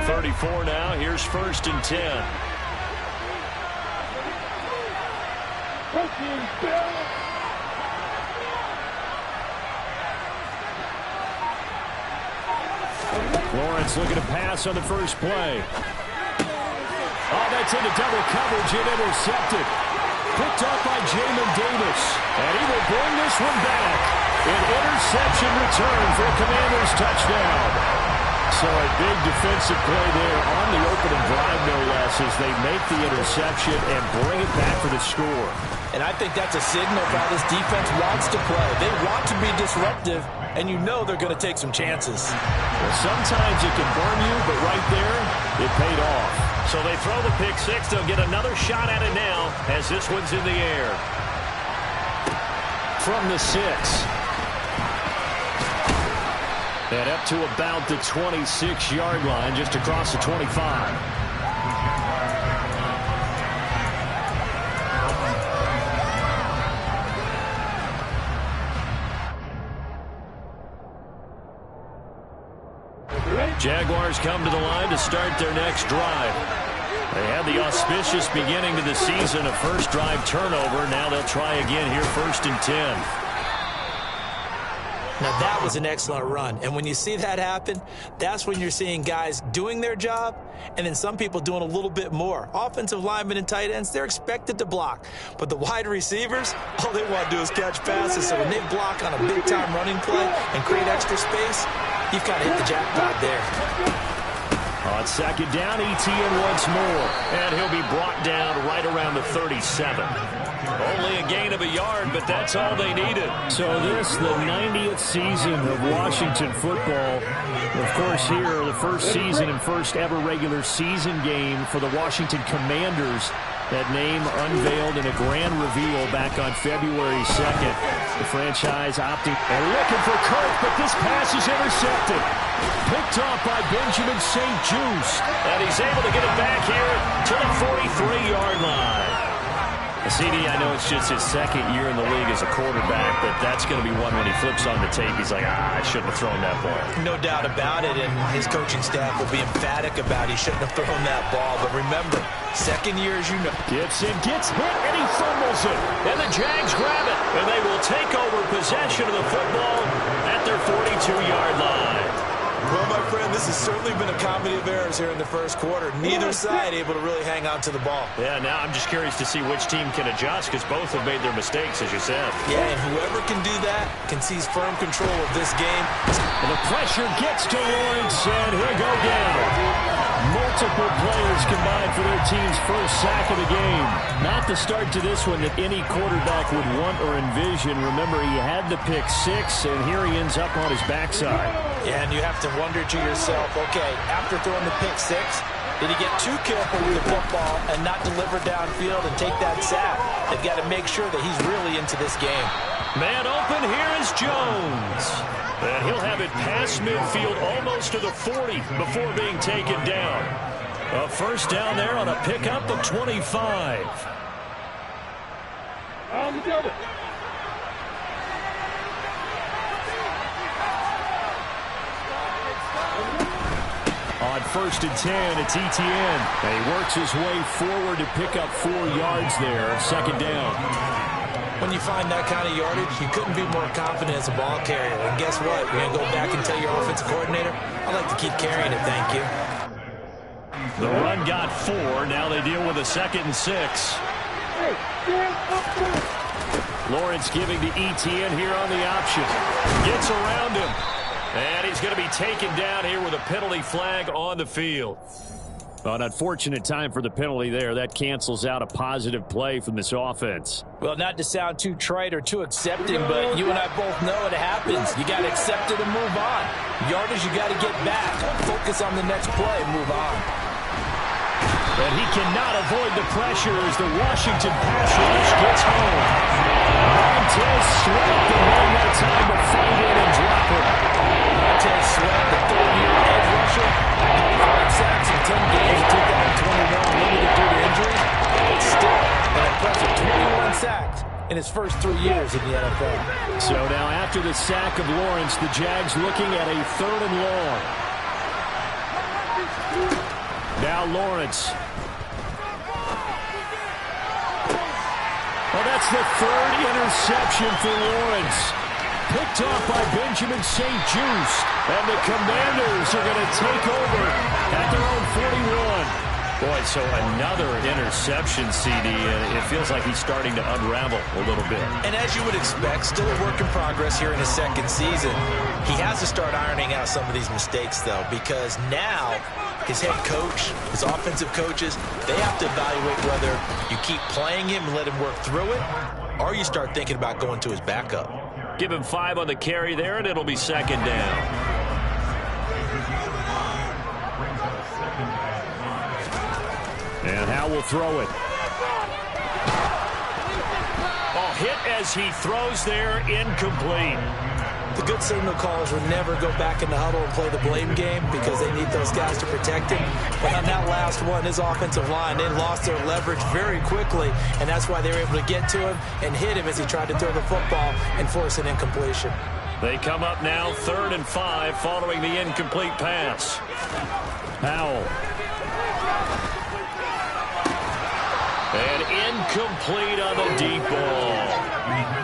the 34 now. Here's 1st and 10. Lawrence looking to pass on the first play. Oh, that's into double coverage and intercepted. Picked up by Jamin Davis. And he will bring this one back. An interception return for a Commanders touchdown. So a big defensive play there on the opening drive, no less, as they make the interception and bring it back for the score. And I think that's a signal for how this defense wants to play. They want to be disruptive, and you know they're going to take some chances. Well, sometimes it can burn you, but right there, it paid off. So they throw the pick six. They'll get another shot at it now as this one's in the air. From the 6. And up to about the 26-yard line, just across the 25. Jaguars come to the line to start their next drive. They had the auspicious beginning to the season, a first drive turnover. Now they'll try again here, 1st and 10. Now that was an excellent run, and when you see that happen, that's when you're seeing guys doing their job and then some people doing a little bit more. Offensive linemen and tight ends, they're expected to block, but the wide receivers, all they want to do is catch passes. So when they block on a big-time running play and create extra space, you've kind of hit the jackpot there. On 2nd down, ETN once more, and he'll be brought down right around the 37. Only a gain of a yard, but that's all they needed. So this, the 90th season of Washington football. Of course, here, the first season and first ever regular season game for the Washington Commanders. That name unveiled in a grand reveal back on February 2nd. The franchise opting and looking for Kirk, but this pass is intercepted. Picked off by Benjamin St. Juste. And he's able to get it back here to the 43-yard line. CD, I know it's just his 2nd year in the league as a quarterback, but that's going to be one when he flips on the tape. He's like, I shouldn't have thrown that ball. No doubt about it, and his coaching staff will be emphatic about he shouldn't have thrown that ball. But remember, 2nd year, as you know. Gibson gets hit, and he fumbles it. And the Jags grab it, and they will take over possession of the football at their 42-yard line. Well, my friend, this has certainly been a comedy of errors here in the first quarter. Neither side able to really hang on to the ball. Yeah, now I'm just curious to see which team can adjust because both have made their mistakes, as you said. Yeah, and whoever can do that can seize firm control of this game. And the pressure gets to Lawrence, and he'll go down. Multiple players combined for their team's first sack of the game. Not the start to this one that any quarterback would want or envision. Remember, he had the pick six, and here he ends up on his backside. Yeah, and you have to wonder to yourself, okay, after throwing the pick six, did he get too careful with the football and not deliver downfield and take that sack? They've got to make sure that he's really into this game. Man open, here is Jones. And he'll have it past midfield almost to the 40 before being taken down. A first down there on a pickup of 25. On the double. On 1st and 10, it's ETN. And he works his way forward to pick up 4 yards there. 2nd down. When you find that kind of yardage, you couldn't be more confident as a ball carrier. And guess what? You're going to go back and tell your offensive coordinator, I'd like to keep carrying it, thank you. The run got 4. Now they deal with a 2nd and 6. Lawrence giving to ETN here on the option. Gets around him. And he's going to be taken down here with a penalty flag on the field. An unfortunate time for the penalty there. That cancels out a positive play from this offense. Well, not to sound too trite or too accepting, but you and I both know it happens. You got to accept it and move on. Yardage, you got to get back. Focus on the next play and move on. And he cannot avoid the pressure as the Washington pass rush gets home. Montez Sweat, the one that time to find it and drop it. Montez Sweat, the 3rd-year edge rusher, 5 sacks in 10 games, 2021, limited due to injury, but still an impressive 21 sacks in his first 3 years in the NFL. So now after the sack of Lawrence, the Jags looking at a 3rd and long. Now Lawrence. Well, that's the third interception for Lawrence. Picked off by Benjamin St. Juste. And the Commanders are going to take over at their own 41. Boy, so another interception, CD, and it feels like he's starting to unravel a little bit. And as you would expect, still a work in progress here in his second season. He has to start ironing out some of these mistakes, though, because now his head coach, his offensive coaches, they have to evaluate whether you keep playing him and let him work through it, or you start thinking about going to his backup. Give him 5 on the carry there, and it'll be second down. And Howe will throw it. Oh, hit as he throws there, incomplete. The good signal callers would never go back in the huddle and play the blame game because they need those guys to protect him. But on that last one, his offensive line, they lost their leverage very quickly, and that's why they were able to get to him and hit him as he tried to throw the football and force an incompletion. They come up now 3rd and 5 following the incomplete pass. Howell. And incomplete on the deep ball.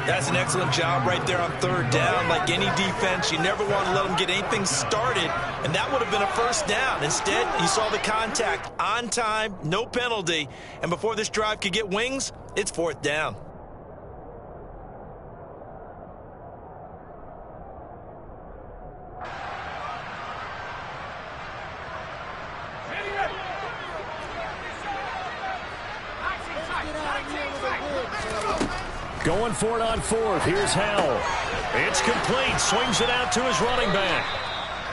That's an excellent job right there on 3rd down. Like any defense, you never want to let them get anything started, and that would have been a first down. Instead, you saw the contact on time, no penalty, and before this drive could get wings, it's 4th down. Going for it on 4th. Here's Howell. It's complete. Swings it out to his running back.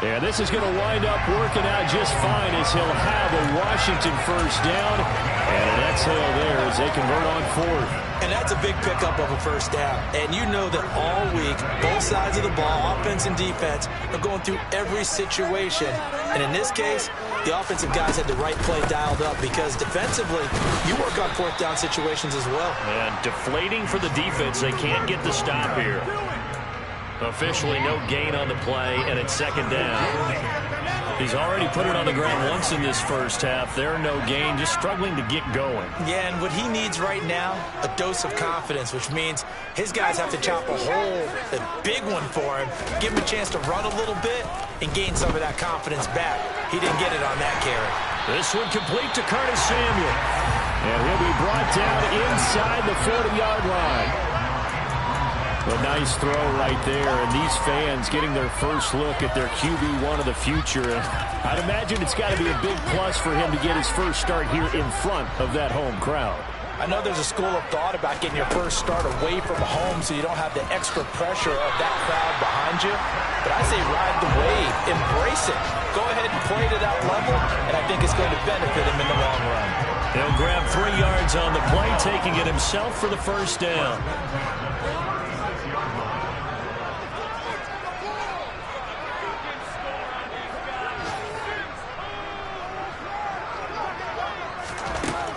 And this is going to wind up working out just fine as he'll have a Washington first down. And an exhale there as they convert on 4th. And that's a big pickup of a first down. And you know that all week, both sides of the ball, offense and defense, are going through every situation. And in this case, the offensive guys had the right play dialed up because defensively, you work on 4th down situations as well. And deflating for the defense. They can't get the stop here. Officially no gain on the play, and it's 2nd down. He's already put it on the ground once in this first half. There, no gain, just struggling to get going. Yeah, and what he needs right now, a dose of confidence, which means his guys have to chop a hole, a big one for him, give him a chance to run a little bit, and gain some of that confidence back. He didn't get it on that carry. This one complete to Curtis Samuel. And he'll be brought down inside the 40-yard line. A nice throw right there, and these fans getting their first look at their QB1 of the future. And I'd imagine it's got to be a big plus for him to get his first start here in front of that home crowd. I know there's a school of thought about getting your first start away from home so you don't have the extra pressure of that crowd behind you. But I say ride the wave, embrace it. Go ahead and play to that level, and I think it's going to benefit him in the long run. He'll grab 3 yards on the play, taking it himself for the first down.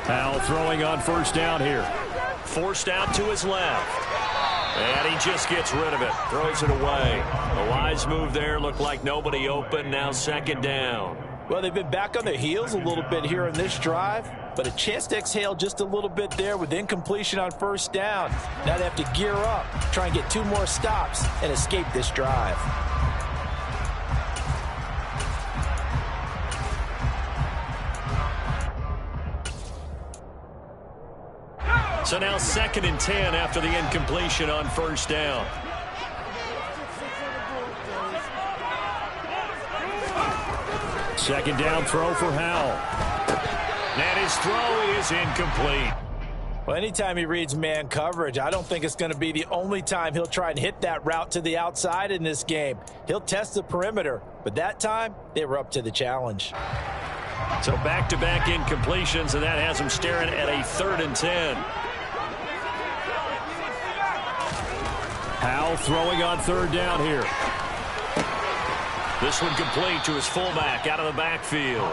Howell throwing on first down here. Forced out to his left. And he just gets rid of it. Throws it away. A wise move there. Looked like nobody open. Now 2nd down. Well, they've been back on their heels a little bit here in this drive, but a chance to exhale just a little bit there with incompletion on first down. Now they have to gear up, try and get 2 more stops, and escape this drive. So now 2nd and 10 after the incompletion on first down. Second down throw for Howell. And his throw is incomplete. Well, anytime he reads man coverage, I don't think it's going to be the only time he'll try and hit that route to the outside in this game. He'll test the perimeter, but that time they were up to the challenge. So back-to-back incompletions, and that has him staring at a 3rd and 10. Howell throwing on 3rd down here. This one complete to his fullback out of the backfield.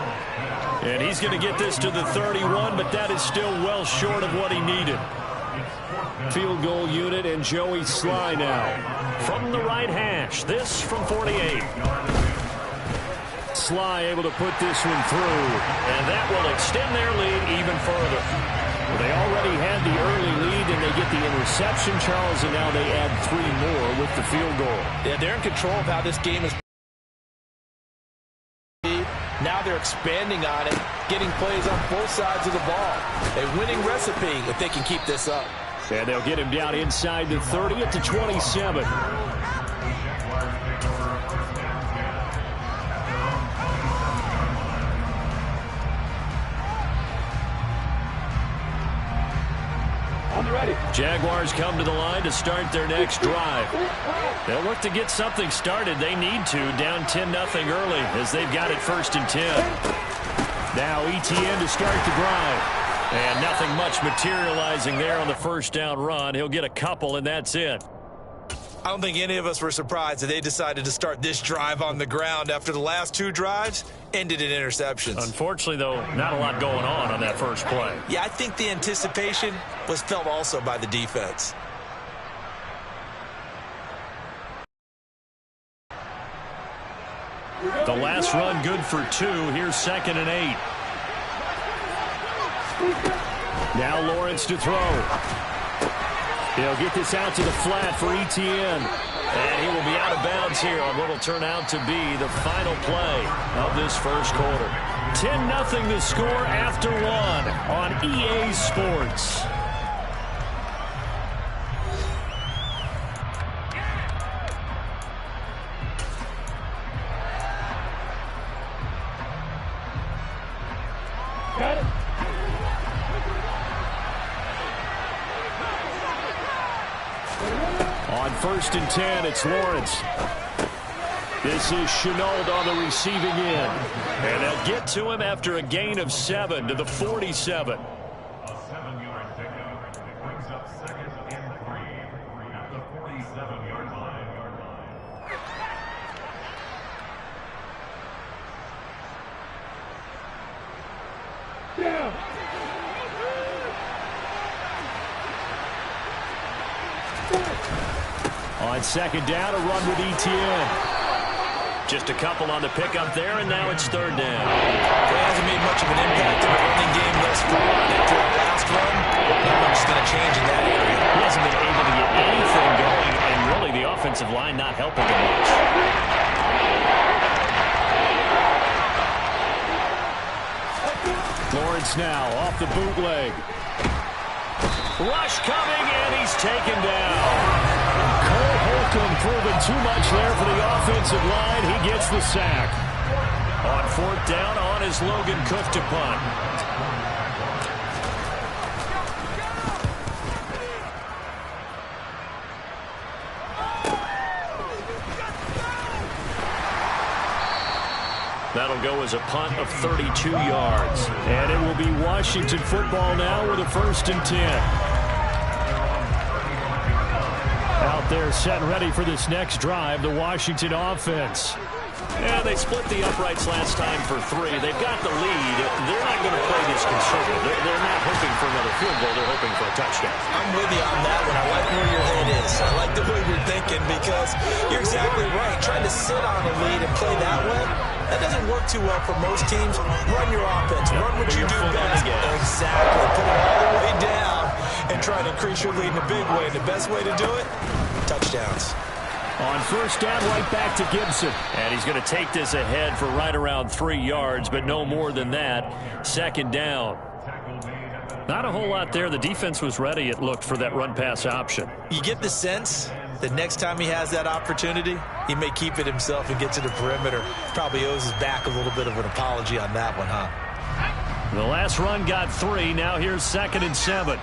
And he's going to get this to the 31, but that is still well short of what he needed. Field goal unit and Joey Sly now. From the right hash, this from 48. Sly able to put this one through, and that will extend their lead even further. Well, they already had the early lead, and they get the interception, Charles, and now they add 3 more with the field goal. Yeah, they're in control of how this game is. Now they're expanding on it, getting plays on both sides of the ball. A winning recipe if they can keep this up. And they'll get him down inside the 30 at the 27. Jaguars come to the line to start their next drive. They'll look to get something started. They need to, down 10-0 early as they've got it 1st and 10. Now ETN to start the drive. And nothing much materializing there on the first down run. He'll get a couple, and that's it. I don't think any of us were surprised that they decided to start this drive on the ground after the last 2 drives ended in interceptions. Unfortunately, though, not a lot going on that first play. Yeah, I think the anticipation was felt also by the defense. The last run good for 2. Here's 2nd and 8. Now Lawrence to throw. He'll get this out to the flat for ETN. And he will be out of bounds here on what will turn out to be the final play of this first quarter. 10-0 the score after 1 on EA Sports. Got it. On 1st and 10, it's Lawrence. This is Chenault on the receiving end. And they'll get to him after a gain of 7 to the 47. A 7-yard pickup. It brings up 2nd and 3 at the 47-yard line. Yeah. On 2nd down, a run with ETN. Just a couple on the pickup there, and now it's 3rd down. It hasn't made much of an impact in the running game thus far. After that last run, not much is going to change in that area. He hasn't been able to get anything going, and really the offensive line not helping him much. Lawrence now off the bootleg. Rush coming, and he's taken down. Cole Holcomb proving too much there for the offensive line. He gets the sack. On 4th down, on is Logan Cook to punt. That'll go as a punt of 32 yards. And it will be Washington football now with a 1st and 10. Out there set and ready for this next drive, the Washington offense. Yeah, they split the uprights last time for 3. They've got the lead. They're not going to play this conservative. They're not hoping for another field goal. They're hoping for a touchdown. I'm with you on that one. I like where your head is. I like the way you're thinking because you're exactly right. Trying to sit on a lead and play that way, that doesn't work too well for most teams. Run your offense. Run what you do best. Exactly. Put it all the way down and try to increase your lead in a big way. And the best way to do it, touchdowns. On 1st down, right back to Gibson. And he's going to take this ahead for right around 3 yards, but no more than that. 2nd down. Not a whole lot there. The defense was ready, it looked, for that run-pass option. You get the sense that next time he has that opportunity, he may keep it himself and get to the perimeter. Probably owes his back a little bit of an apology on that one, huh? The last run got 3. Now here's 2nd and 7.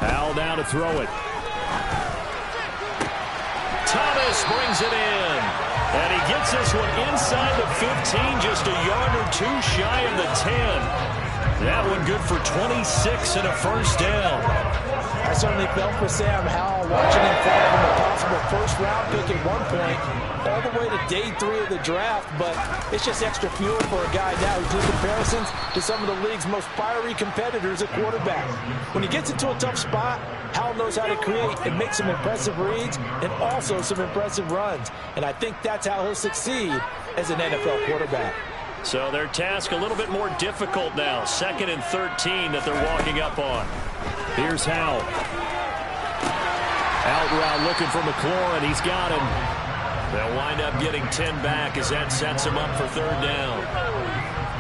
Powell down to throw it. Thomas brings it in. And he gets this one inside the 15, just a yard or 2 shy of the 10. That one good for 26 and a 1st down. I certainly felt for Sam Howell watching him fall from a possible first-round pick at one point all the way to day 3 of the draft, but it's just extra fuel for a guy now who drew comparisons to some of the league's most fiery competitors at quarterback. When he gets into a tough spot, Howell knows how to create and make some impressive reads and also some impressive runs, and I think that's how he'll succeed as an NFL quarterback. So their task a little bit more difficult now. 2nd and 13 that they're walking up on. Here's Howell. Out route looking for McLaurin. He's got him. They'll wind up getting 10 back as that sets him up for 3rd down.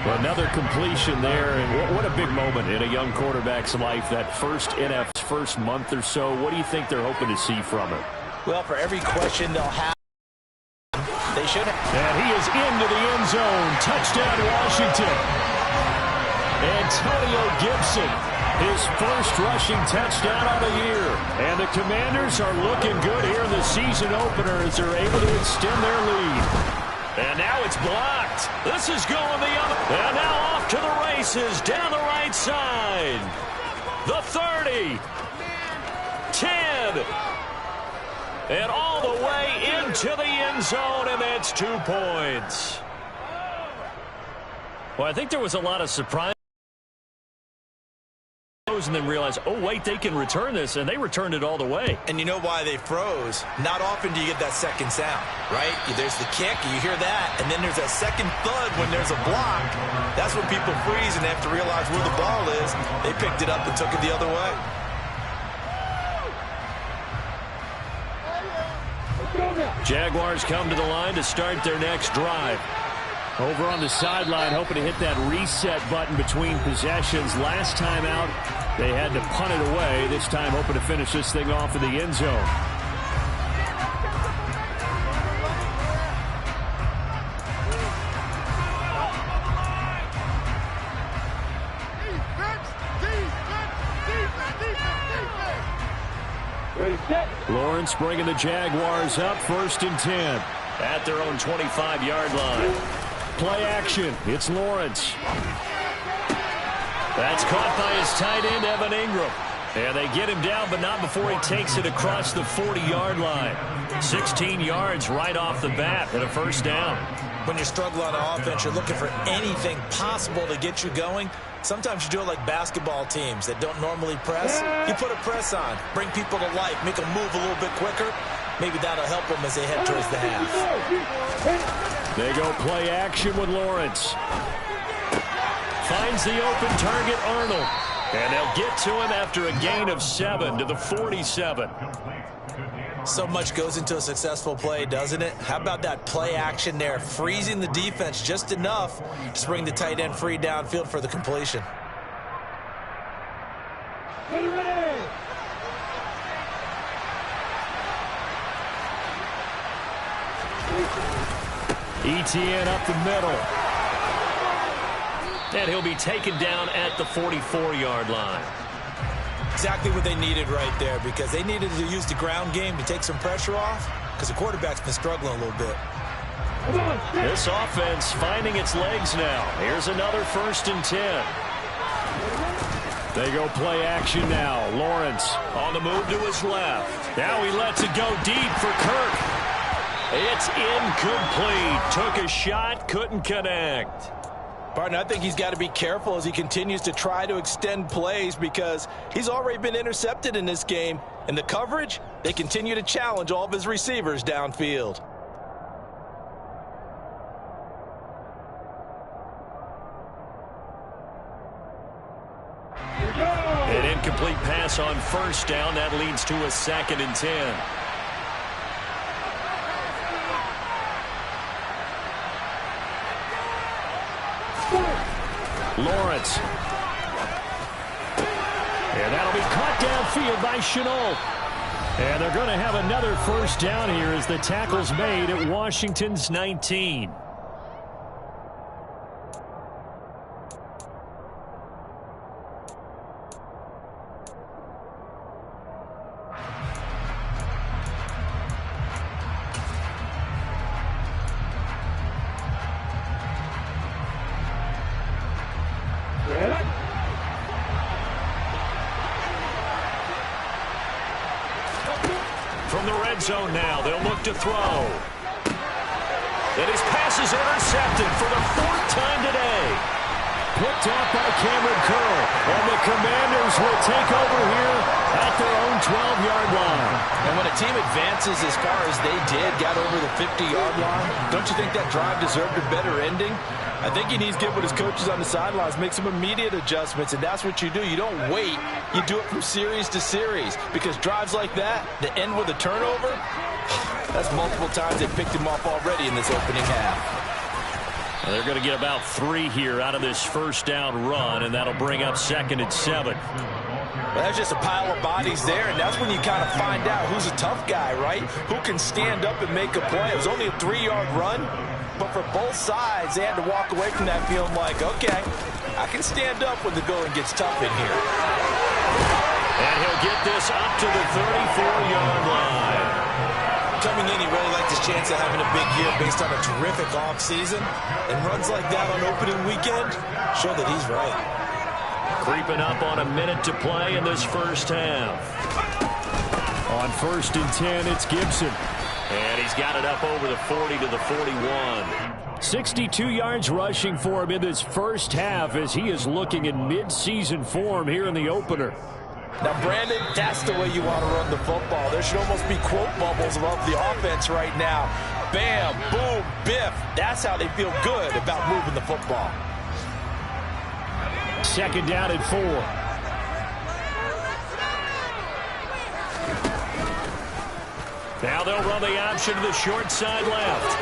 Well, another completion there. And what a big moment in a young quarterback's life, that first month or so. What do you think they're hoping to see from it? Well, for every question they'll have, they should have. And he is into the end zone. Touchdown, Washington. Antonio Gibson, his first rushing touchdown of the year. And the Commanders are looking good here in the season opener as they're able to extend their lead. And now it's blocked. This is going the other. And now off to the races down the right side. The 30. 10. And all the way into the end zone, and that's 2 points. Well, I think there was a lot of surprise. And then realize, oh, wait, they can return this, and they returned it all the way. And you know why they froze? Not often do you get that second sound, right? There's the kick, you hear that, and then there's a second thud when there's a block. That's when people freeze and they have to realize where the ball is. They picked it up and took it the other way. Jaguars come to the line to start their next drive. Over on the sideline, hoping to hit that reset button between possessions. Last time out, they had to punt it away. This time, hoping to finish this thing off in the end zone. Lawrence bringing the Jaguars up, 1st and 10 at their own 25-yard line. Play action. It's Lawrence. That's caught by his tight end, Evan Ingram. And they get him down, but not before he takes it across the 40-yard line. 16 yards right off the bat and a 1st down. When you struggle on offense, you're looking for anything possible to get you going. Sometimes you do it like basketball teams that don't normally press. You put a press on, bring people to life, make them move a little bit quicker. Maybe that'll help them as they head towards the half. They go play action with Lawrence. Finds the open target, Arnold. And they'll get to him after a gain of 7 to the 47. So much goes into a successful play, doesn't it? How about that play action there, freezing the defense just enough to bring the tight end free downfield for the completion. ETN up the middle. And he'll be taken down at the 44-yard line. Exactly what they needed right there, because they needed to use the ground game to take some pressure off, because the quarterback's been struggling a little bit. This offense finding its legs now. Here's another 1st and 10. They go play action now. Lawrence on the move to his left. Now he lets it go deep for Kirk. It's incomplete. Took a shot, couldn't connect. Partner, I think he's got to be careful as he continues to try to extend plays, because he's already been intercepted in this game. And the coverage, they continue to challenge all of his receivers downfield. An incomplete pass on 1st down. That leads to a 2nd and 10. Lawrence. And that'll be caught downfield by Shenault. And they're going to have another 1st down here as the tackle's made at Washington's 19. red zone now. They'll look to throw. And his pass is intercepted for the 4th time today. Picked off by Cameron Curl. And the Commanders will take over here at their own 12-yard line. And when a team advances as far as they did, got over the 50-yard line, don't you think that drive deserved a better ending? I think he needs to get with his coaches on the sidelines, make some immediate adjustments, and that's what you do. You don't wait. You do it from series to series, because drives like that end with a turnover, that's multiple times they picked him off already in this opening half. Well, they're going to get about 3 here out of this first down run, and that'll bring up 2nd and 7. Well, there's just a pile of bodies there, and that's when you kind of find out who's a tough guy, right? Who can stand up and make a play. It was only a 3-yard run, but for both sides, they had to walk away from that feeling like, okay, I can stand up when the going gets tough in here. And he'll get this up to the 34-yard line. Coming in, he really liked his chance of having a big year based on a terrific offseason. And runs like that on opening weekend show that he's right. Creeping up on a minute to play in this first half. On 1st and 10, it's Gibson. And he's got it up over the 40 to the 41. 62 yards rushing for him in this first half as he is looking in mid-season form here in the opener. Now, Brandon, that's the way you want to run the football. There should almost be quote bubbles above the offense right now. Bam, boom, biff. That's how they feel good about moving the football. 2nd down and 4. Now they'll run the option to the short side left.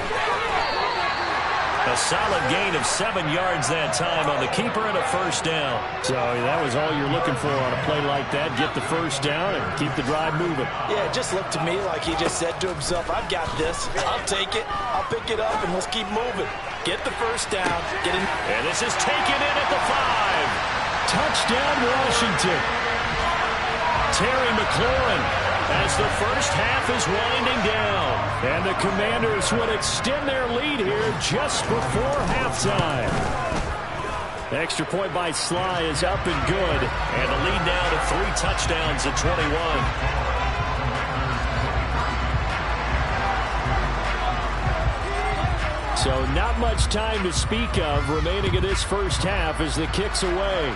A solid gain of 7 yards that time on the keeper and a first down. So that was all you're looking for on a play like that. Get the first down and keep the drive moving. Yeah, it just looked to me like he just said to himself, I've got this. I'll take it. I'll pick it up, and let's keep moving. Get the first down. Get in. And this is taken in at the 5. Touchdown, Washington. Terry McLaurin as the first half is winding down. And the Commanders would extend their lead here just before halftime. Extra point by Sly is up and good. And the lead now to 3 touchdowns at 21. So not much time to speak of remaining in this first half as the kick's away.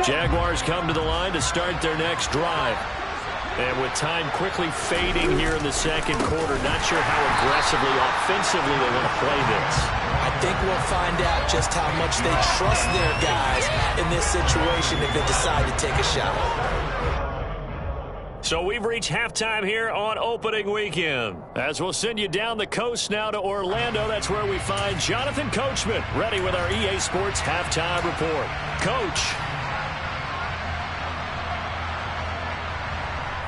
Jaguars come to the line to start their next drive. And with time quickly fading here in the second quarter, not sure how aggressively, offensively they want to play this. I think we'll find out just how much they trust their guys in this situation if they decide to take a shot. So we've reached halftime here on opening weekend. As we'll send you down the coast now to Orlando, that's where we find Jonathan Coachman ready with our EA Sports halftime report. Coach.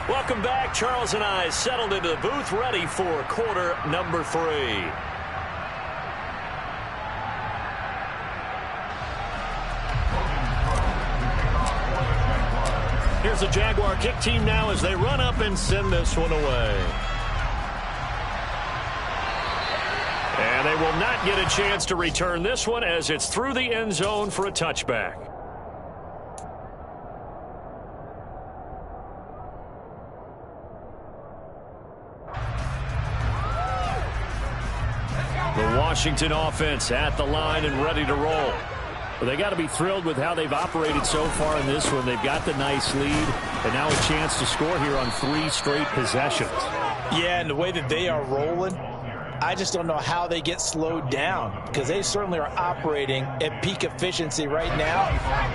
Welcome back. Charles and I settled into the booth ready for quarter number 3. Here's the Jaguar kick team now as they run up and send this one away. And they will not get a chance to return this one as it's through the end zone for a touchback. The Washington offense at the line and ready to roll. Well, they got to be thrilled with how they've operated so far in this one. They've got the nice lead, and now a chance to score here on 3 straight possessions. Yeah, and the way that they are rolling, I just don't know how they get slowed down, because they certainly are operating at peak efficiency right now.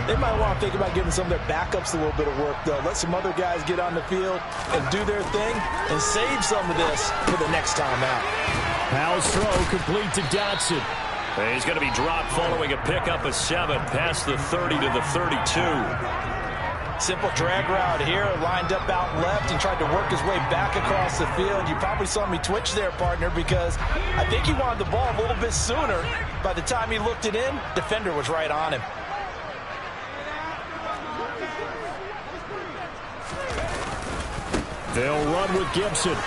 They might want to think about giving some of their backups a little bit of work, though. Let some other guys get on the field and do their thing and save some of this for the next time out. Powell's throw complete to Dotson. He's going to be dropped following a pickup of 7 past the 30 to the 32. Simple drag route here, lined up out left and tried to work his way back across the field. You probably saw me twitch there, partner, because I think he wanted the ball a little bit sooner. By the time he looked it in, defender was right on him. They'll run with Gibson.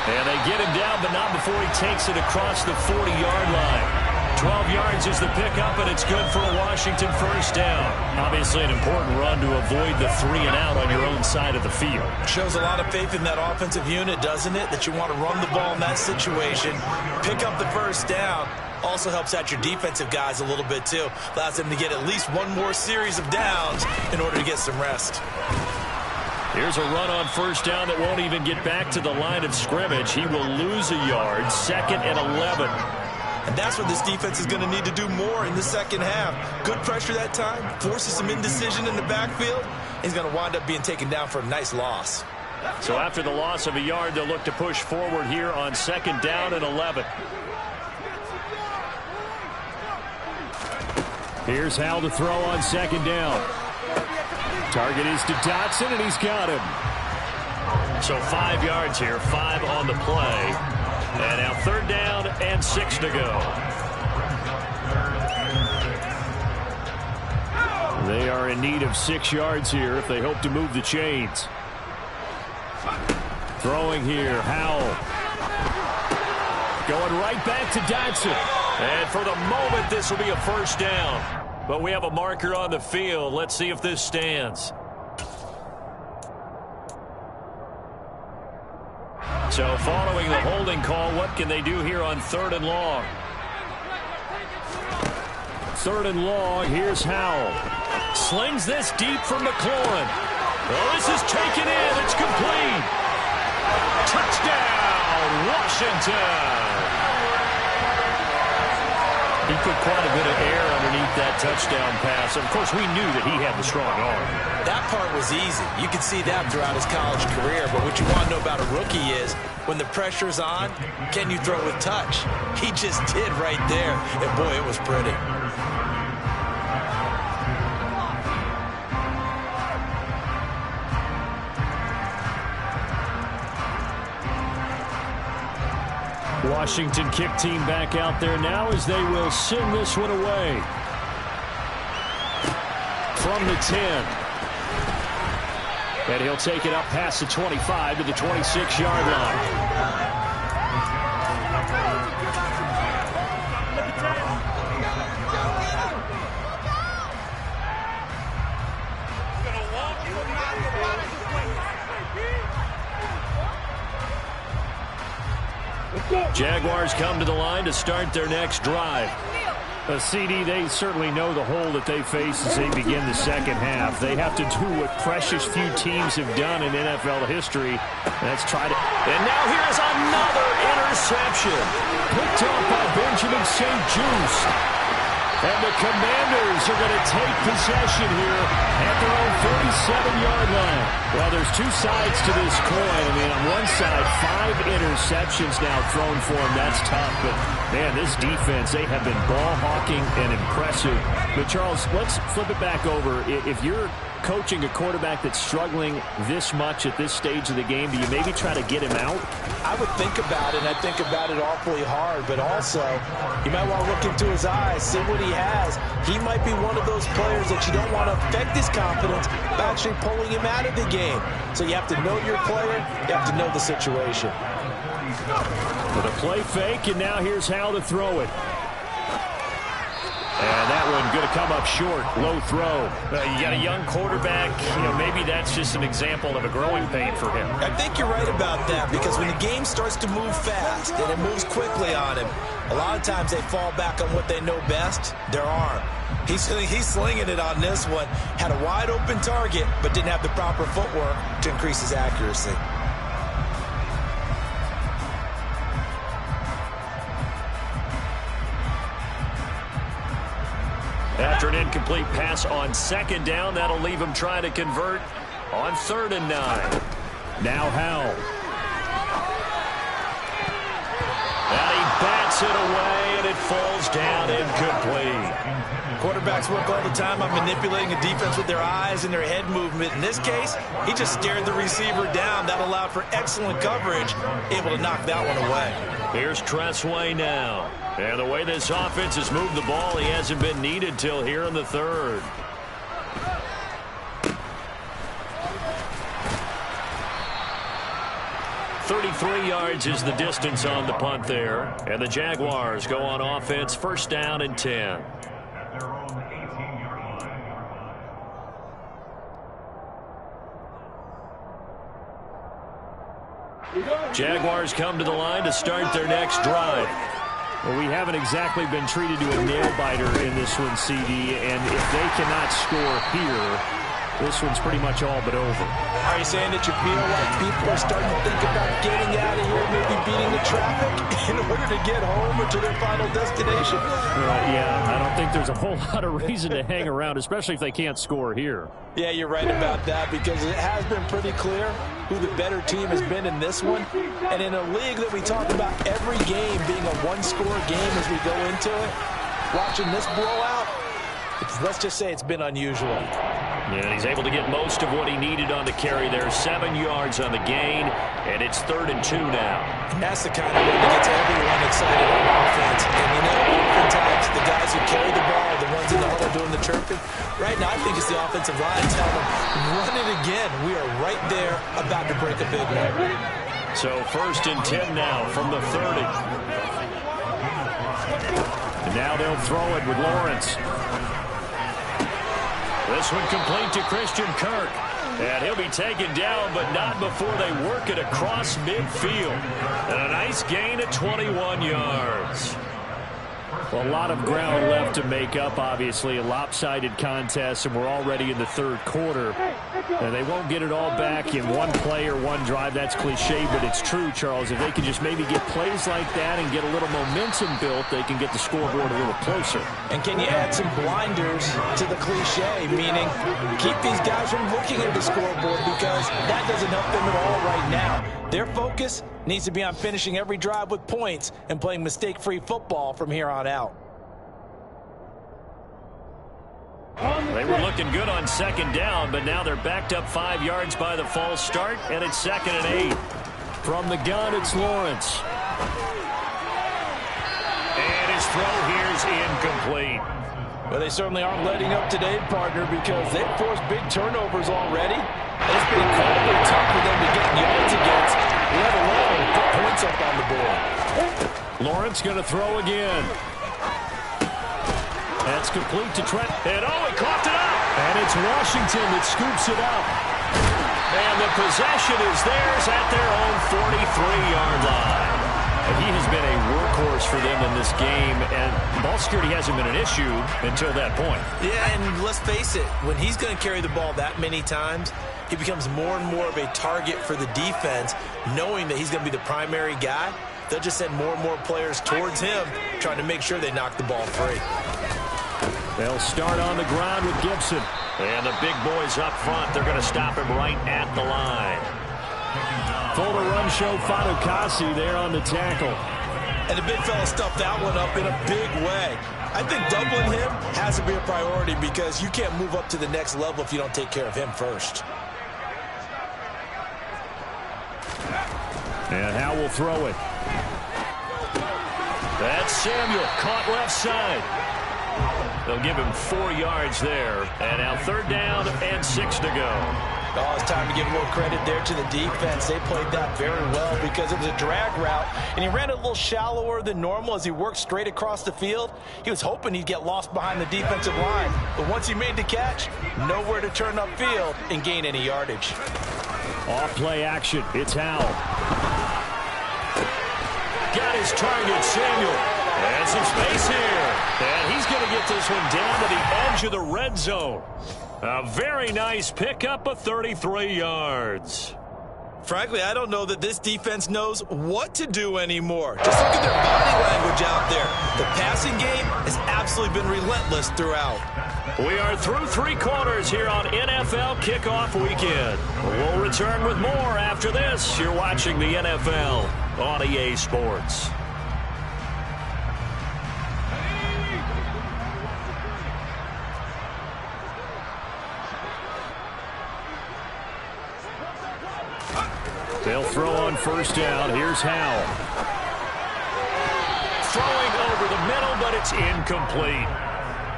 And they get him down, but not before he takes it across the 40-yard line. 12 yards is the pickup, and it's good for a Washington first down. Obviously an important run to avoid the 3 and out on your own side of the field. Shows a lot of faith in that offensive unit, doesn't it? That you want to run the ball in that situation, pick up the first down. Also helps out your defensive guys a little bit, too. Allows them to get at least one more series of downs in order to get some rest. Here's a run on first down that won't even get back to the line of scrimmage. He will lose a yard, 2nd and 11. And that's what this defense is going to need to do more in the second half. Good pressure that time, forces some indecision in the backfield. He's going to wind up being taken down for a nice loss. So after the loss of a yard, they'll look to push forward here on 2nd down and 11. Here's Hal to throw on 2nd down. Target is to Dotson, and he's got him. So 5 yards here, 5 on the play. And now 3rd down and 6 to go. They are in need of 6 yards here if they hope to move the chains. Throwing here, Howell. Going right back to Dotson. And for the moment, this will be a first down. But we have a marker on the field. Let's see if this stands. So following the holding call, what can they do here on 3rd and long? 3rd and long, here's Howell. Slings this deep from McLaurin. Well, this is taken in. It's complete. Touchdown, Washington. He put quite a bit of air underneath that touchdown pass. Of course, we knew that he had the strong arm. That part was easy. You could see that throughout his college career. But what you want to know about a rookie is when the pressure's on, can you throw with touch? He just did right there. And boy, it was pretty. Washington kick team back out there now as they will send this one away. From the 10. And he'll take it up past the 25 to the 26-yard line. Jaguars come to the line to start their next drive. CD, they certainly know the hole that they face as they begin the second half. They have to do what precious few teams have done in NFL history. That's try to... And now here is another interception. Picked up by Benjamin St. Juste. And the Commanders are going to take possession here at their own 47-yard line. Well, there's two sides to this coin. I mean, on one side, 5 interceptions now thrown for them. That's tough. But, man, this defense, they have been ball hawking and impressive. But, Charles, let's flip it back over. If you're coaching a quarterback that's struggling this much at this stage of the game, do you maybe try to get him out? I would think about it, and I think about it awfully hard. But also, you might want to look into his eyes, see what he has. He might be one of those players that you don't want to affect his confidence by actually pulling him out of the game. So you have to know your player. You have to know the situation. With a play fake, and now here's how to throw it. And that one going to come up short. Low throw. You got a young quarterback. You know, maybe that's just an example of a growing pain for him. I think you're right about that, because when the game starts to move fast and it moves quickly on him, a lot of times they fall back on what they know best, their arm. He's slinging it on this one. Had a wide open target, but didn't have the proper footwork to increase his accuracy. After an incomplete pass on second down, that'll leave him trying to convert on 3rd and 9. Now Howell. And he bats it away, and it falls down incomplete. Quarterbacks work all the time on manipulating a defense with their eyes and their head movement. In this case, he just stared the receiver down. That allowed for excellent coverage, able to knock that one away. Here's Tressway now. And the way this offense has moved the ball, he hasn't been needed till here in the 3rd. 33 yards is the distance on the punt there. And the Jaguars go on offense, first down and 10. At their own 18-yard line. Jaguars come to the line to start their next drive. Well, we haven't exactly been treated to a nail-biter in this one, CD, and if they cannot score here, this one's pretty much all but over. Are you saying that you feel like people are starting to think about getting out of here, maybe beating the traffic in order to get home or to their final destination? Yeah, I don't think there's a whole lot of reason to hang around, especially if they can't score here. Yeah, you're right about that because it has been pretty clear who the better team has been in this one. And in a league that we talk about every game being a one-score game as we go into it, watching this blowout, let's just say it's been unusual. And he's able to get most of what he needed on the carry there. 7 yards on the gain, and it's 3rd and 2 now. And that's the kind of one that gets everyone excited on offense. And you know, oftentimes the guys who carry the ball are the ones in the huddle doing the chirping. Right now, I think it's the offensive line telling them, run it again. We are right there about to break a big one. So 1st and 10 now from the 30. And now they'll throw it with Lawrence. This one complete to Christian Kirk. And he'll be taken down, but not before they work it across midfield. And a nice gain of 21 yards. Well, a lot of ground left to make up, obviously. A lopsided contest, and we're already in the 3rd quarter. And they won't get it all back in one play or one drive. That's cliche, but it's true, Charles. If they can just maybe get plays like that and get a little momentum built, they can get the scoreboard a little closer. And can you add some blinders to the cliche, meaning keep these guys from looking at the scoreboard because that doesn't help them at all right now. Their focus needs to be on finishing every drive with points and playing mistake-free football from here on out. They were looking good on 2nd down, but now they're backed up 5 yards by the false start, and it's 2nd and 8. From the gun, it's Lawrence. And his throw here's incomplete. Well, they certainly aren't letting up today, partner, because they've forced big turnovers already. It's been incredibly tough for them to get yards against, let alone put points up on the board. Lawrence going to throw again. That's complete to Trent. And he coughed it up. And it's Washington that scoops it up. And the possession is theirs at their own 43-yard line. And he has been a workhorse for them in this game, and ball security hasn't been an issue until that point. Yeah, and let's face it, when he's going to carry the ball that many times, he becomes more and more of a target for the defense, knowing that he's going to be the primary guy. They'll just send more and more players towards him, trying to make sure they knock the ball free. They'll start on the ground with Gibson. And the big boys up front, they're going to stop him right at the line. Full to run show Fadukasi there on the tackle. And the big fella stuffed that one up in a big way. I think doubling him has to be a priority because you can't move up to the next level if you don't take care of him first. And Howe will throw it. That's Samuel, caught left side. They'll give him 4 yards there. And now 3rd down and 6 to go. Oh, it's time to give a little credit there to the defense. They played that very well because it was a drag route, and he ran it a little shallower than normal as he worked straight across the field. He was hoping he'd get lost behind the defensive line, but once he made the catch, nowhere to turn upfield and gain any yardage. Off play action. It's Howe. Got his target, Samuel. And some space here. And he's going to get this one down to the edge of the red zone. A very nice pickup of 33 yards. Frankly, I don't know that this defense knows what to do anymore. Just look at their body language out there. The passing game has absolutely been relentless throughout. We are through 3 quarters here on NFL Kickoff Weekend. We'll return with more after this. You're watching the NFL on EA Sports. They'll throw on 1st down. Here's Howe. Throwing over the middle, but it's incomplete.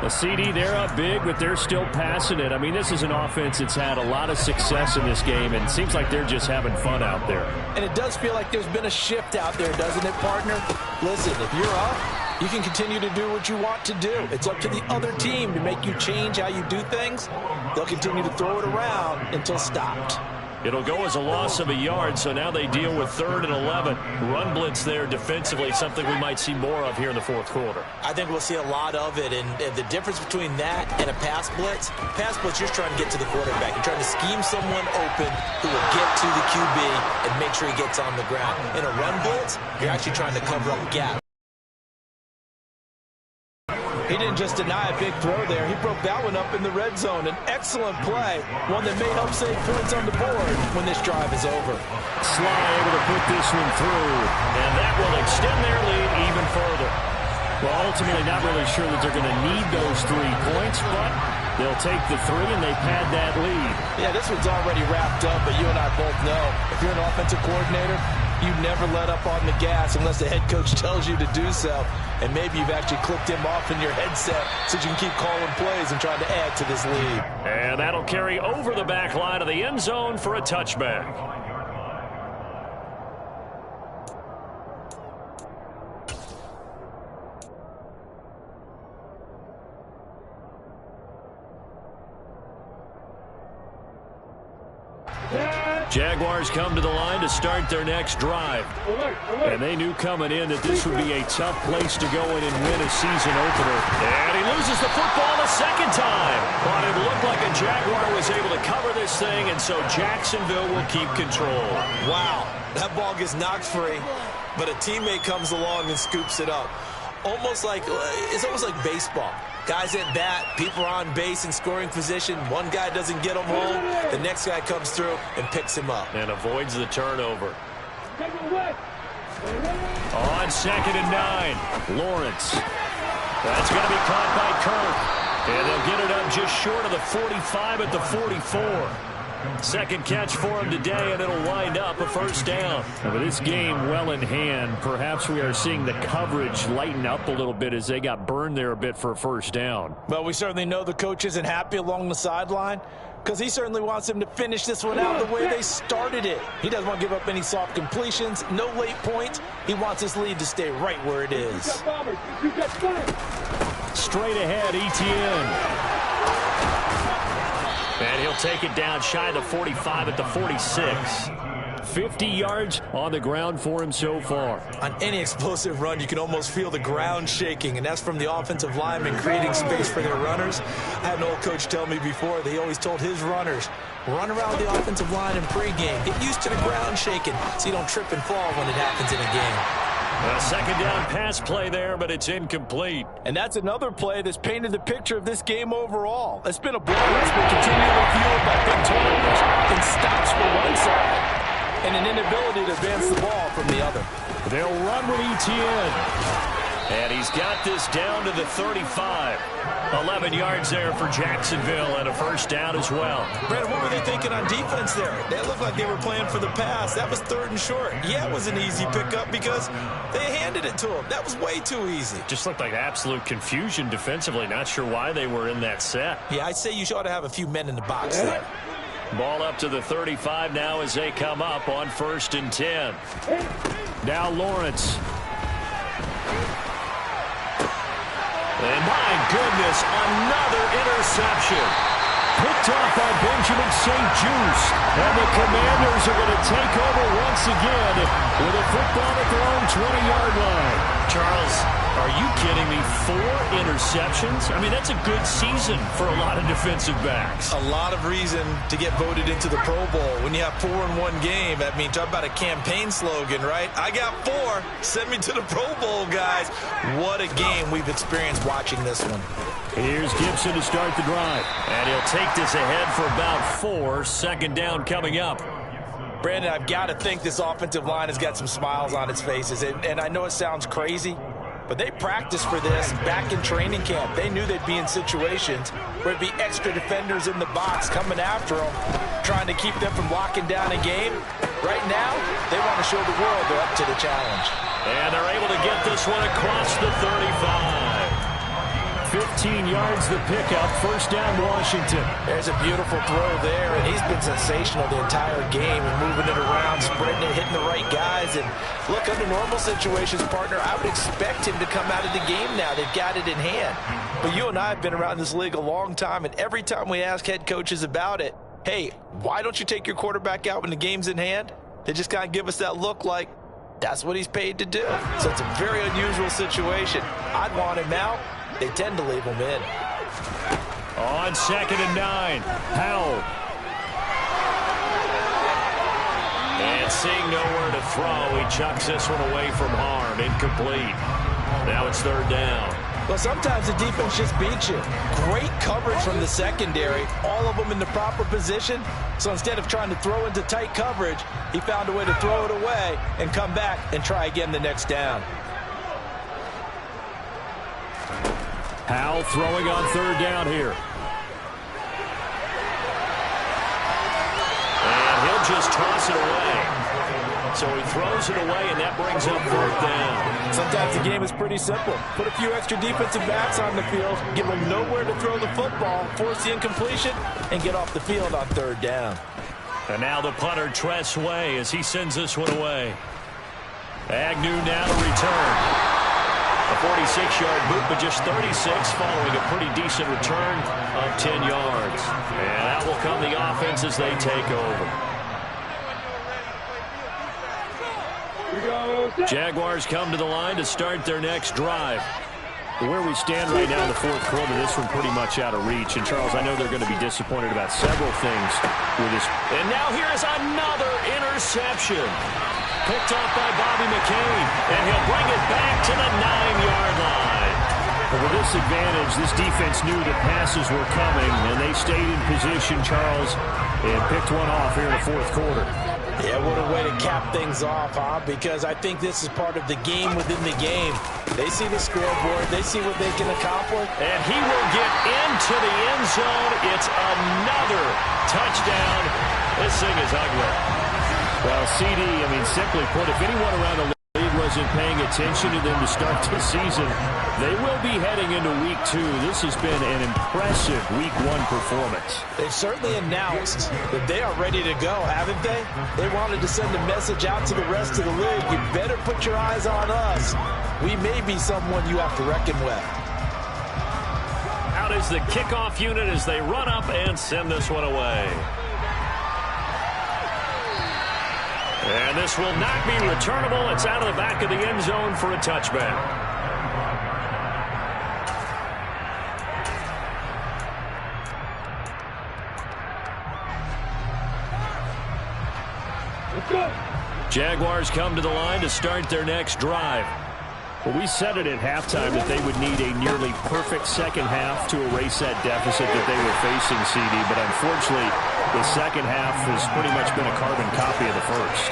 A CD, they're up big, but they're still passing it. I mean, this is an offense that's had a lot of success in this game, and it seems like they're just having fun out there. And it does feel like there's been a shift out there, doesn't it, partner? Listen, if you're up, you can continue to do what you want to do. It's up to the other team to make you change how you do things. They'll continue to throw it around until stopped. It'll go as a loss of a yard, so now they deal with 3rd and 11. Run blitz there defensively, something we might see more of here in the 4th quarter. I think we'll see a lot of it, and the difference between that and a pass blitz, you're just trying to get to the quarterback. You're trying to scheme someone open who will get to the QB and make sure he gets on the ground. In a run blitz, you're actually trying to cover up gaps. He didn't just deny a big throw there. He broke that one up in the red zone. An excellent play, one that may help save points on the board when this drive is over. Sly able to put this one through, and that will extend their lead even further. Well, ultimately not really sure that they're going to need those 3 points, but they'll take the 3 and they pad that lead. Yeah, this one's already wrapped up, but you and I both know if you're an offensive coordinator, you never let up on the gas unless the head coach tells you to do so. And maybe you've actually clicked him off in your headset so you can keep calling plays and trying to add to this lead. And that'll carry over the back line of the end zone for a touchback. Jaguars come to the line to start their next drive. And they knew coming in that this would be a tough place to go in and win a season opener. And he loses the football a second time. But it looked like a Jaguar was able to cover this thing, and so Jacksonville will keep control. Wow, that ball gets knocked free, but a teammate comes along and scoops it up. It's almost like baseball. Guys at bat, people are on base in scoring position. One guy doesn't get him home. The next guy comes through and picks him up. And avoids the turnover. On 2nd and 9, Lawrence. That's going to be caught by Kirk. And they'll get it up just short of the 45 at the 44. Second catch for him today, and it'll wind up a first down. And with this game well in hand, perhaps we are seeing the coverage lighten up a little bit as they got burned there a bit for a first down. Well, we certainly know the coach isn't happy along the sideline because he certainly wants them to finish this one out the way they started it. He doesn't want to give up any soft completions, no late points. He wants his lead to stay right where it is. Straight ahead, Etienne. And he'll take it down shy of the 45 at the 46. 50 yards on the ground for him so far. On any explosive run, you can almost feel the ground shaking, and that's from the offensive linemen creating space for their runners. I had an old coach tell me before, they always told his runners, run around the offensive line in pregame. Get used to the ground shaking so you don't trip and fall when it happens in a game. A second down pass play there, but it's incomplete. And that's another play that's painted the picture of this game overall. It's been a blow that's been continually fueled by big turnovers and stops for one side and an inability to advance the ball from the other. They'll run with Etienne. And he's got this down to the 35. 11 yards there for Jacksonville and a first down as well. Brandon, what were they thinking on defense there? They looked like they were playing for the pass. That was 3rd and short. Yeah, it was an easy pickup because they handed it to him. That was way too easy. Just looked like absolute confusion defensively. Not sure why they were in that set. Yeah, I'd say you ought to have a few men in the box there. Ball up to the 35 now as they come up on 1st and 10. Now Lawrence. And my goodness, another interception. Picked off by Benjamin St. Juice. And the Commanders are going to take over once again with a football at their own 20-yard line. Charles, are you kidding me? 4 interceptions? I mean, that's a good season for a lot of defensive backs. A lot of reason to get voted into the Pro Bowl. When you have 4 in one game, I mean, talk about a campaign slogan, right? I got 4. Send me to the Pro Bowl, guys. What a game we've experienced watching this one. Here's Gibson to start the drive. And he'll take this ahead for about 4. Second down coming up. Brandon, I've got to think this offensive line has got some smiles on its faces. And I know it sounds crazy, but they practiced for this back in training camp. They knew they'd be in situations where it'd be extra defenders in the box coming after them, trying to keep them from locking down a game. Right now, they want to show the world they're up to the challenge. And they're able to get this one across the 35. 15 yards the pickup. First down, Washington. There's a beautiful throw there, and he's been sensational the entire game and moving it around, spreading it, hitting the right guys. And look, under normal situations, partner, I would expect him to come out of the game now. They've got it in hand. But you and I have been around this league a long time, and every time we ask head coaches about it, hey, why don't you take your quarterback out when the game's in hand? They just kind of give us that look like that's what he's paid to do. So it's a very unusual situation. I'd want him out. They tend to leave him in. On 2nd and 9, Powell. And seeing nowhere to throw, he chucks this one away from harm. Incomplete. Now it's 3rd down. Well, sometimes the defense just beats you. Great coverage from the secondary, all of them in the proper position. So instead of trying to throw into tight coverage, he found a way to throw it away and come back and try again the next down. Powell throwing on 3rd down here. And he'll just toss it away. So he throws it away, and that brings up 4th down. Sometimes the game is pretty simple. Put a few extra defensive backs on the field, give them nowhere to throw the football, force the incompletion, and get off the field on 3rd down. And now the punter, Tress Way, as he sends this one away. Agnew now to return. A 46-yard boot, but just 36 following a pretty decent return of 10 yards. And that will come the offense as they take over. Jaguars come to the line to start their next drive. Where we stand right now in the 4th quarter, this one pretty much out of reach. And, Charles, I know they're going to be disappointed about several things with this. And now here's another interception. Picked off by Bobby McCain. And he'll bring it back to the 9-yard line. But with this advantage, this defense knew that passes were coming, and they stayed in position, Charles, and picked one off here in the 4th quarter. Yeah, what a way to cap things off, huh? Because I think this is part of the game within the game. They see the scoreboard. They see what they can accomplish. And he will get into the end zone. It's another touchdown. This thing is ugly. Well, CD, simply put, if anyone around the league wasn't paying attention to them to start the season, they will be heading into Week 2. This has been an impressive Week 1 performance. They've certainly announced that they are ready to go, haven't they? They wanted to send a message out to the rest of the league. You better put your eyes on us. We may be someone you have to reckon with. Out is the kickoff unit as they run up and send this one away. And this will not be returnable. It's out of the back of the end zone for a touchback. Jaguars come to the line to start their next drive. Well, we said it at halftime that they would need a nearly perfect second half to erase that deficit that they were facing, CD. But unfortunately, the second half has pretty much been a carbon copy of the first.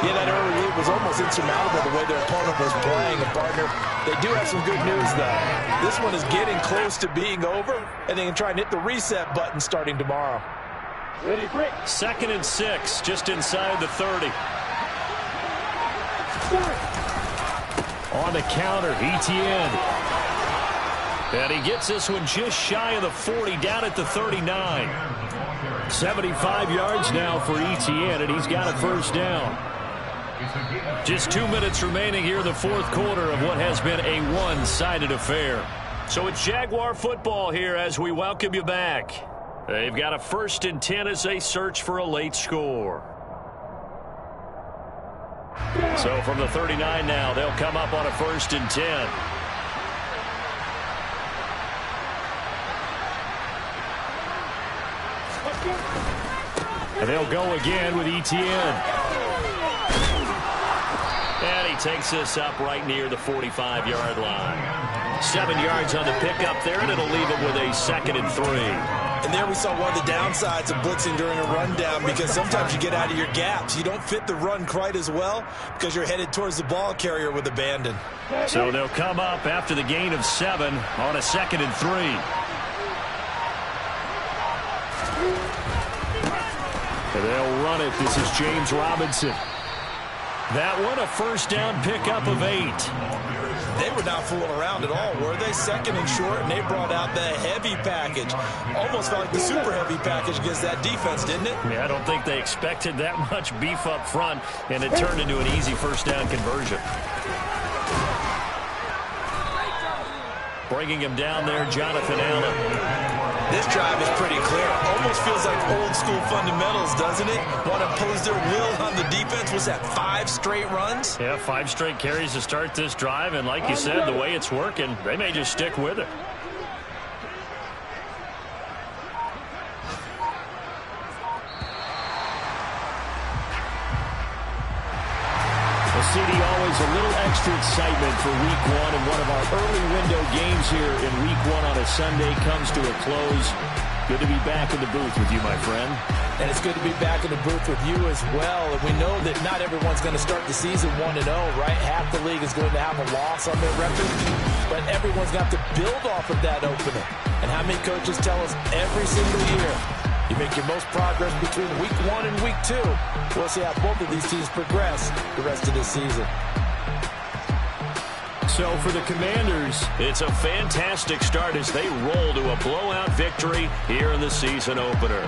Yeah, that early lead was almost insurmountable the way their opponent was playing. And, partner, they do have some good news, though. This one is getting close to being over, and they can try and hit the reset button starting tomorrow. 2nd and 6, just inside the 30. On the counter, Etienne. And he gets this one just shy of the 40, down at the 39. 75 yards now for Etienne, and he's got a first down. Just 2 minutes remaining here in the 4th quarter of what has been a one-sided affair. So it's Jaguar football here as we welcome you back. They've got a 1st and 10 as they search for a late score. So from the 39 now, they'll come up on a 1st and 10. And they'll go again with Etienne. And he takes this up right near the 45-yard line. 7 yards on the pickup there, and it'll leave it with a 2nd and 3. And there we saw one of the downsides of blitzing during a rundown, because sometimes you get out of your gaps. You don't fit the run quite as well because you're headed towards the ball carrier with abandon. So they'll come up after the gain of 7 on a 2nd and 3. And they'll run it. This is James Robinson. That one a first down pickup of 8. They were not fooling around at all, were they? Second and short, and they brought out the heavy package. Almost felt like the super heavy package against that defense, didn't it? Yeah, I don't think they expected that much beef up front, and it turned into an easy first down conversion. Bringing him down there, Jonathan Allen. This drive is pretty clear. Almost feels like old school fundamentals, doesn't it? Want to impose their will on the defense. Was that 5 straight runs? Yeah, 5 straight carries to start this drive, and like you said, the way it's working, they may just stick with it. CD, always a little extra excitement for Week 1, and one of our early window games here in Week 1 on a Sunday comes to a close. Good to be back in the booth with you, my friend. And it's good to be back in the booth with you as well. And we know that not everyone's going to start the season 1-0, right? Half the league is going to have a loss on their record, but everyone's going to have to build off of that opener. And how many coaches tell us every single year, you make your most progress between Week 1 and Week 2. We'll see how both of these teams progress the rest of this season. So for the Commanders, it's a fantastic start as they roll to a blowout victory here in the season opener.